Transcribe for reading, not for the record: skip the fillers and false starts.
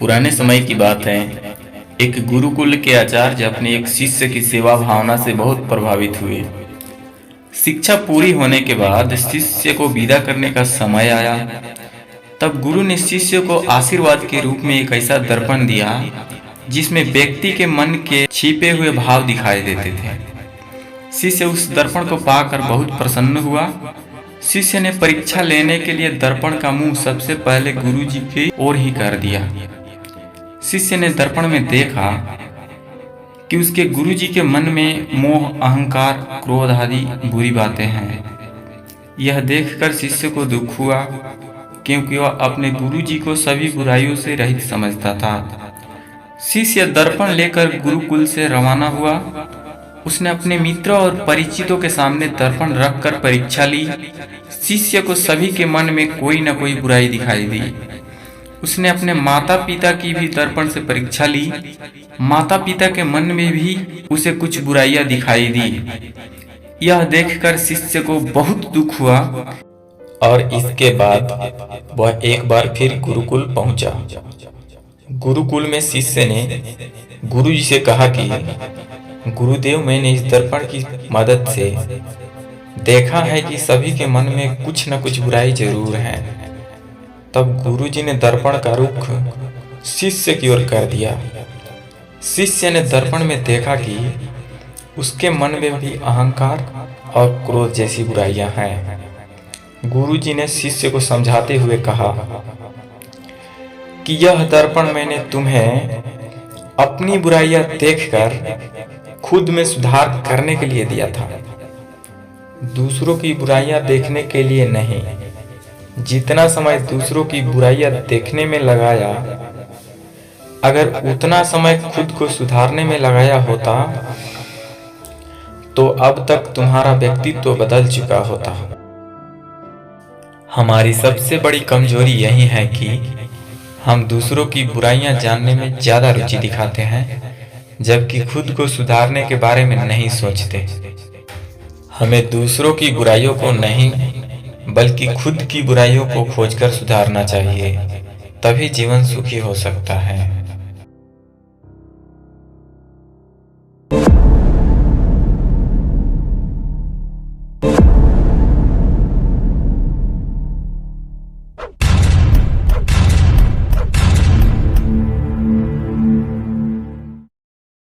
पुराने समय की बात है। एक गुरुकुल के आचार्य अपने एक शिष्य की सेवा भावना से बहुत प्रभावित हुए। शिक्षा पूरी होने के बाद शिष्य को विदा करने का समय आया। तब गुरु ने शिष्य को आशीर्वाद के रूप में एक ऐसा दर्पण दिया जिसमें व्यक्ति के मन के छिपे हुए भाव दिखाई देते थे। शिष्य उस दर्पण को पाकर बहुत प्रसन्न हुआ। शिष्य ने परीक्षा लेने के लिए दर्पण का मुंह सबसे पहले गुरु जी की ओर ही कर दिया। शिष्य ने दर्पण में देखा कि उसके गुरु जी के मन में मोह, अहंकार, क्रोध आदि बुरी बातें हैं। यह देखकर शिष्य को दुख हुआ, क्योंकि वह अपने गुरु जी को सभी बुराइयों से रहित समझता था। शिष्य दर्पण लेकर गुरुकुल से रवाना हुआ। उसने अपने मित्रों और परिचितों के सामने दर्पण रखकर परीक्षा ली। शिष्य को सभी के मन में कोई न कोई बुराई दिखाई दी। उसने अपने माता पिता की भी दर्पण से परीक्षा ली। माता पिता के मन में भी उसे कुछ बुराइयां दिखाई दी। यह देखकर शिष्य को बहुत दुख हुआ और इसके बाद वह एक बार फिर गुरुकुल पहुंचा। गुरुकुल में शिष्य ने गुरु जी से कहा कि गुरुदेव, मैंने इस दर्पण की मदद से देखा है कि सभी के मन में कुछ न कुछ बुराई जरूर है। तब गुरु जी ने दर्पण का रुख शिष्य की ओर कर दिया। शिष्य ने दर्पण में देखा कि उसके मन में भी अहंकार और क्रोध जैसी बुराइयां हैं। गुरु जी ने शिष्य को समझाते हुए कहा कि यह दर्पण मैंने तुम्हें अपनी बुराइयां देखकर खुद में सुधार करने के लिए दिया था, दूसरों की बुराइयां देखने के लिए नहीं। जितना समय दूसरों की बुराइयां देखने में लगाया, अगर उतना समय खुद को सुधारने में लगाया होता तो अब तक तुम्हारा व्यक्तित्व बदल चुका होता। हमारी सबसे बड़ी कमजोरी यही है कि हम दूसरों की बुराइयां जानने में ज्यादा रुचि दिखाते हैं, जबकि खुद को सुधारने के बारे में नहीं सोचते। हमें दूसरों की बुराइयों को नहीं, बल्कि खुद की बुराइयों को खोजकर सुधारना चाहिए, तभी जीवन सुखी हो सकता है।